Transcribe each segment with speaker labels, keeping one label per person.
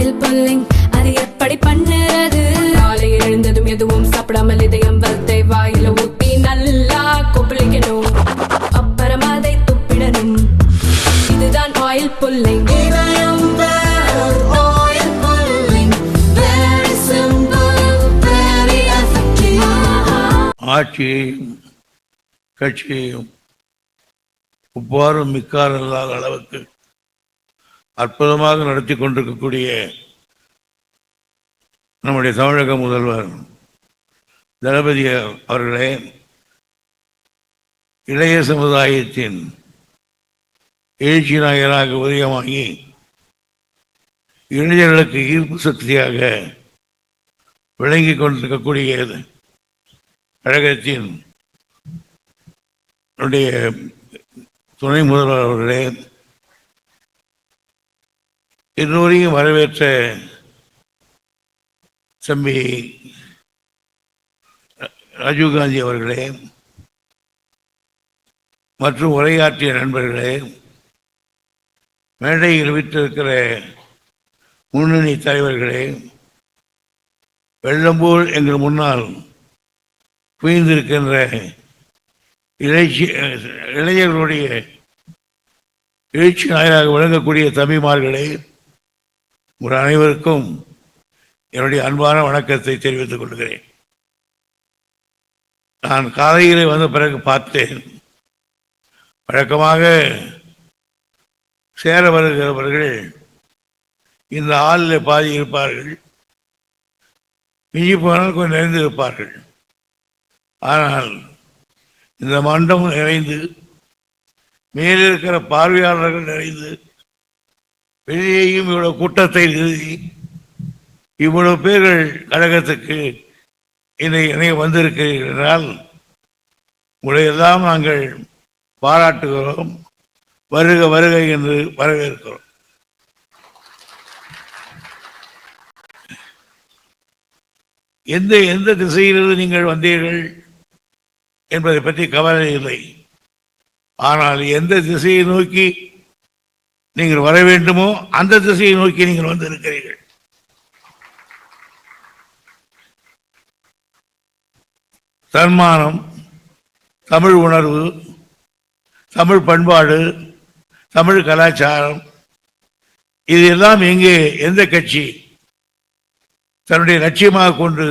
Speaker 1: Oil pulling அது எப்படி பண்ணுறது? காலையில் எழுந்ததும் எதுவும் சாப்பிடாமல் இதயம் வளத்தை வாயில ஊத்தி நல்லா கொப்பளிக்கணும், அப்புறம் அதை துப்பிடணும். இதுதான் ஆயில் புல்லிங்.
Speaker 2: ஆட்சியையும் கட்சியையும் ஒவ்வாறும் மிக்கார் இல்லாத அளவுக்கு அற்புதமாக நடத்தி கொண்டிருக்கக்கூடிய நம்முடைய தமிழக முதல்வர் தளபதி அவர்களே, இளைய சமுதாயத்தின் எழுச்சி நாயகராக உதயமாகி இளைஞர்களுக்கு ஈர்ப்பு சக்தியாக விளங்கி கொண்டிருக்கக்கூடிய கழகத்தின் துணை முதல்வர் அவர்களே, எல்லோரையும் வரவேற்ற தம்பி ராஜீவ்காந்தி அவர்களே மற்றும் உரையாற்றிய நண்பர்களே, மேடையில் விட்டிருக்கிற முன்னணி தலைவர்களே, வெள்ளம்போல் எங்கள் முன்னால் குவிந்திருக்கின்ற இளைஞர்களுடைய எழுச்சி நாயராக விளங்கக்கூடிய தம்பிமார்களே, உங்கள் அனைவருக்கும் என்னுடைய அன்பான வணக்கத்தை தெரிவித்துக் கொள்கிறேன். நான் காலையில் வந்த பிறகு பார்த்தேன், வழக்கமாக சேர வருகிறவர்கள் இந்த ஆளில் பாதி இருப்பார்கள், மிஞ்சி போனால் கொஞ்சம் நிறைந்து இருப்பார்கள். ஆனால் இந்த மண்டபம் நிறைந்து மேலே இருக்கிற பார்வையாளர்கள் நிறைந்து வெளியேயும் இவ்வளவு கூட்டத்தை நிறுத்தி இவ்வளவு பேர்கள் கழகத்துக்கு இணைய வந்திருக்கிறீர்கள் என்றால் உங்களையெல்லாம் நாங்கள் பாராட்டுகிறோம், வருக வருக என்று வரவேற்கிறோம். எந்த எந்த திசையிலிருந்து நீங்கள் வந்தீர்கள் என்பதை பற்றி கவலை இல்லை. ஆனால் எந்த திசையை நோக்கி நீங்கள் வர வேண்டுமோ அந்த திசையை நோக்கி நீங்கள் வந்திருக்கிறீர்கள். தன்மானம், தமிழ் உணர்வு, தமிழ் பண்பாடு, தமிழ் கலாச்சாரம், இது எல்லாம் எங்கே எந்த கட்சி தன்னுடைய லட்சியமாக கொண்டு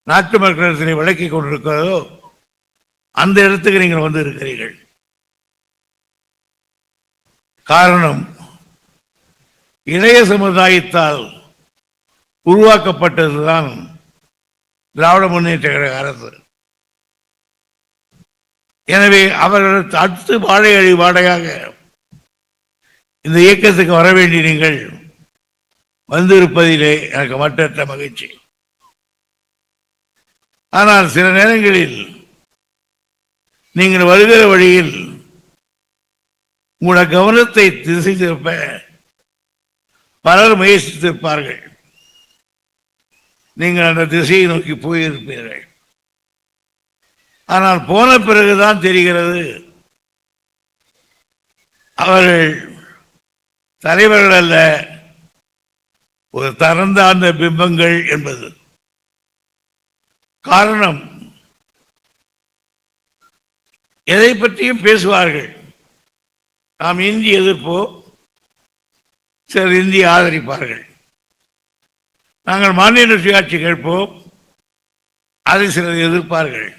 Speaker 2: நாட்டு மக்களிடத்திலே விளக்கி கொண்டிருக்கிறதோ அந்த இடத்துக்கு நீங்கள் வந்து இருக்கிறீர்கள். காரணம், இளைய சமுதாயத்தால் உருவாக்கப்பட்டதுதான் திராவிட முன்னேற்ற கழக அரசு. எனவே அவர்கள் அடுத்து வாடையாக இந்த இயக்கத்துக்கு வர வேண்டிய நீங்கள் வந்திருப்பதிலே எனக்கு மற்றற்ற மகிழ்ச்சி. ஆனால் சில நேரங்களில் நீங்கள் வருகிற வழியில் உங்களோட கவனத்தை திசை திருப்ப பலர் முயற்சித்திருப்பார்கள். நீங்கள் அந்த திசையை நோக்கி போயிருப்பீர்கள். ஆனால் போன பிறகுதான் தெரிகிறது அவர்கள் தலைவர்கள் அல்ல, ஒரு தரந்தார்ந்த பிம்பங்கள் என்பது. காரணம், எதை பற்றியும் பேசுவார்கள். நாம் இந்தி எதிர்ப்போம், சிலர் இந்தியை ஆதரிப்பார்கள். நாங்கள் மாநில சுயாட்சி கேட்போம், அதை சிலர் எதிர்ப்பார்கள்.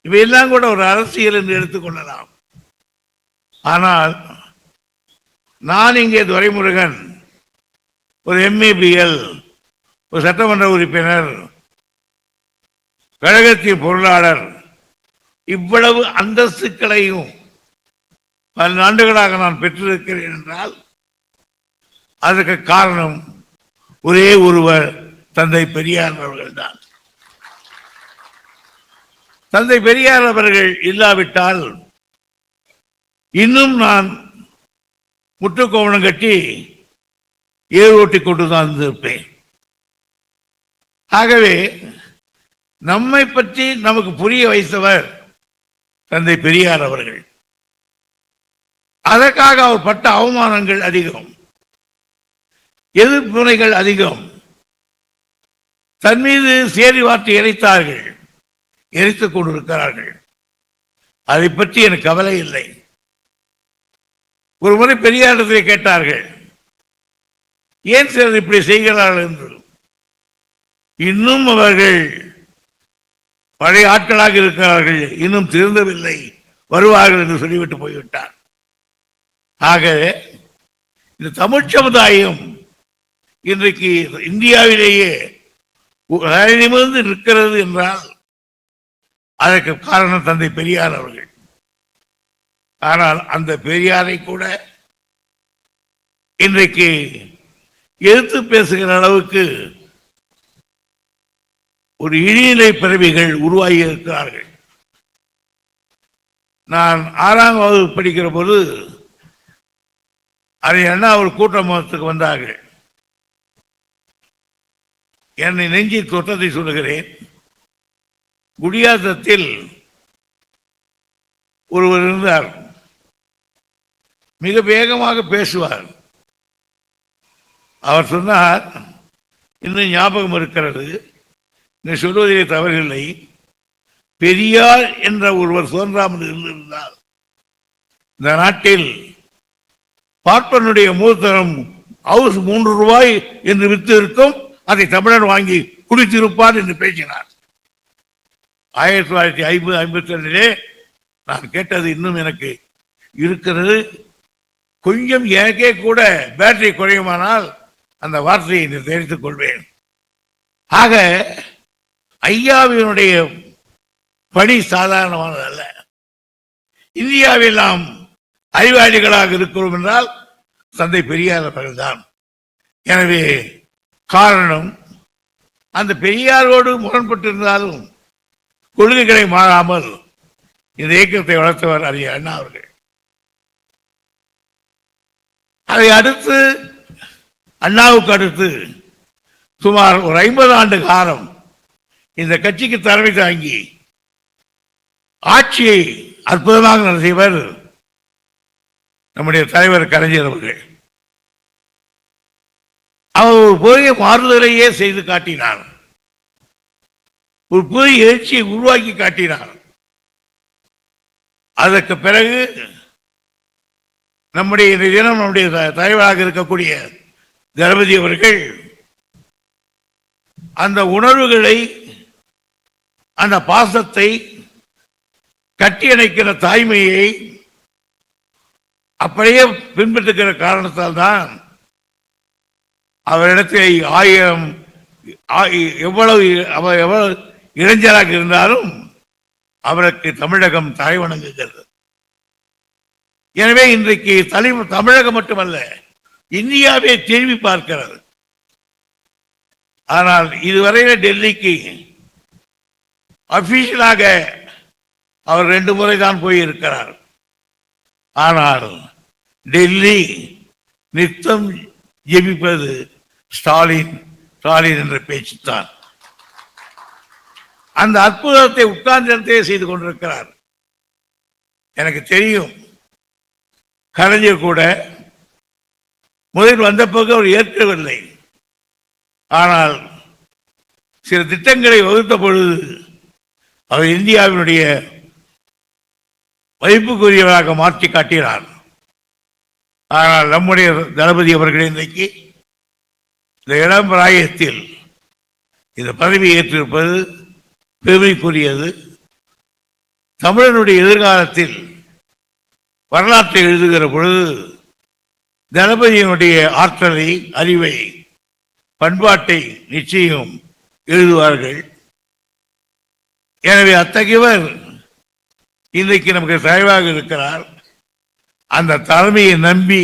Speaker 2: இவையெல்லாம் கூட ஒரு அரசியல் என்று எடுத்துக்கொள்ளலாம். ஆனால் நான் இங்கே துரைமுருகன், ஒரு MABL, ஒரு சட்டமன்ற உறுப்பினர், கழகத்தின் பொருளாளர், இவ்வளவு அந்தஸ்துக்களையும் பல ஆண்டுகளாக நான் பெற்றிருக்கிறேன் என்றால் அதற்கு காரணம் ஒரே ஒருவர், தந்தை பெரியார் அவர்கள் தான். தந்தை பெரியார் அவர்கள் இல்லாவிட்டால் இன்னும் நான் முட்டுக்கோவணம் கட்டி ஏர் ஓட்டி கொண்டுதான் இருந்திருப்பேன். ஆகவே நம்மை பற்றி நமக்கு புரிய வைத்தவர் தந்தை பெரியார் அவர்கள். அதற்காக அவர் பட்ட அவமானங்கள் அதிகம். எதிர்ப்புரைகள் அதிகம். தன் மீது சேரி வார்த்தை இறைத்தார்கள், எரித்துக் கொண்டிருக்கிறார்கள். அதை பற்றி எனக்கு கவலை இல்லை. ஒரு முறை பெரியாரிடத்திலே கேட்டார்கள், ஏன் சிலர் இப்படி செய்கிறார்கள் என்று. இன்னும் அவர்கள் பழைய ஆட்களாக இருக்கிறார்கள், இன்னும் திருந்தவில்லை, வருவார்கள் என்று சொல்லிவிட்டு போய்விட்டார். ஆக இந்த தமிழ் சமுதாயம் இன்றைக்கு இந்தியாவிலேயே நிமிர்ந்து நிற்கிறது என்றால் அதற்கு காரணம் தந்தை பெரியார் அவர்கள். ஆனால் அந்த பெரியாரை கூட இன்றைக்கு எதிர்த்து பேசுகிற அளவுக்கு ஒரு இழிநிலை பிறவிகள் உருவாகி இருக்கிறார்கள். நான் 6ஆம் வகுப்பு படிக்கிற போது அதை அண்ணா ஒரு கூட்டத்துக்கு வந்தார்கள். என்னை நெஞ்சி தொட்டதை சொல்லுகிறேன். குடியாத்தத்தில் ஒருவர் இருந்தார், மிக வேகமாக பேசுவார். அவர் சொன்னார், இன்னும் ஞாபகம் இருக்கிறது, நீ சொல்வதிலே தவறில்லை, பெரியார் என்ற ஒருவர் தோன்றாமல் இருந்திருந்தால் இந்த நாட்டில் பார்ப்பனுடைய மூத்தரம் ஹவுஸ் 3 ரூபாய் என்று வித்து இருக்கும், அதை தமிழர் வாங்கி குடித்திருப்பார் என்று பேசினார். 1952 நான் கேட்டது இன்னும் எனக்கு இருக்கிறது. கொஞ்சம் எனக்கே கூட பேட்டரி குறையுமானால் அந்த வார்த்தையை தெரிவித்துக் கொள்வேன். ஆக ஐயாவினுடைய பணி சாதாரணமானதல்ல. இந்தியாவில் நாம் அறிவாளிகளாக இருக்கிறோம் என்றால் தந்தை பெரியார் அவர்கள்தான். எனவே காரணம், அந்த பெரியாரோடு முரண்பட்டிருந்தாலும் கொள்கைகளை மாறாமல் இந்த இயக்கத்தை வளர்த்தவர் அறிஞர் அண்ணா அவர்கள். அதை அடுத்து அண்ணாவுக்கு அடுத்து சுமார் ஒரு 50 ஆண்டு காலம் இந்த கட்சிக்கு தலைமை தாங்கி ஆட்சியை அற்புதமாக நடத்தியவர் நம்முடைய தலைவர் கலைஞர் அவர்கள். அவர் ஒரு புதிய மாறுதலையே செய்து காட்டினார், ஒரு புதிய எழுச்சியை உருவாக்கி காட்டினார். அதற்கு பிறகு நம்முடைய இந்த தினம் நம்முடைய தலைவராக இருக்கக்கூடிய தளபதி அவர்கள் அந்த உணர்வுகளை, அந்த பாசத்தை, கட்டியணைக்கிற தாய்மையை அப்படியே பின்பற்றுகிற காரணத்தால் தான் அவரிடத்தில் 1000 எவ்வளவு இளைஞராக இருந்தாலும் அவருக்கு தமிழகம் தலை வணங்குகிறது. எனவே இன்றைக்கு தமிழகம் மட்டுமல்ல, இந்தியாவே திரும்பி பார்க்கிறது. ஆனால் இதுவரையில டெல்லிக்கு அபிஷியலாக அவர் 2 முறை தான் போயிருக்கிறார். ஆனால் டெல்லி நித்தம் ஜெபிப்பது ஸ்டாலின் ஸ்டாலின் என்ற பேச்சுத்தான். அந்த அற்புதத்தை உட்கார்ந்தே செய்து கொண்டிருக்கிறார். எனக்கு தெரியும், கலைஞர் கூட முதல் வந்த பிறகு அவர் ஏற்கவில்லை. ஆனால் சில திட்டங்களை வகுத்த பொழுது அவர் இந்தியாவினுடைய மதிப்புக்குரியவராக மாற்றி காட்டினார். ஆனால் நம்முடைய தளபதி அவர்கள் இன்றைக்கு இந்த இளம் பிராயத்தில் இந்த பதவி ஏற்றிருப்பது பெருமைக்குரியது. தமிழனுடைய எதிர்காலத்தில் வரலாற்றை எழுதுகிற பொழுது தளபதியினுடைய ஆற்றலை, அறிவை, பண்பாட்டை நிச்சயம் எழுதுவார்கள். எனவே அத்தகையவர் இன்றைக்கு நமக்கு தலைவாக இருக்கிறார். அந்த தலைமையை நம்பி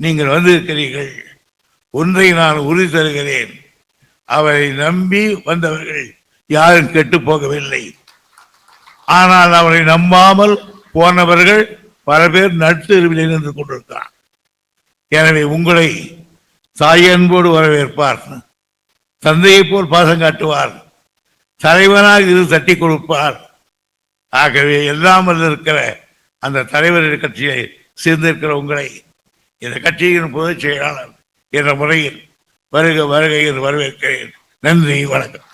Speaker 2: நீங்கள் வந்திருக்கிறீர்கள். ஒன்றை நான் உறுதி தருகிறேன், அவரை நம்பி வந்தவர்கள் யாரும் கெட்டு போகவில்லை. ஆனால் அவரை நம்பாமல் போனவர்கள் பல பேர் நடுத்தெருவில் நின்று கொண்டிருக்கிறார். எனவே உங்களை தாயன்போடு வரவேற்பார், தந்தையை போல் பாசம் காட்டுவார், தலைவனாக இது தட்டி கொடுப்பார். ஆகவே எல்லாம் இருக்கிற அந்த தலைவர் கட்சியை சேர்ந்திருக்கிற உங்களை இந்த கட்சியின் பொதுச் செயலாளர் என்ற முறையில் வருக வருக என்று வரவேற்கிறேன். நன்றி, வணக்கம்.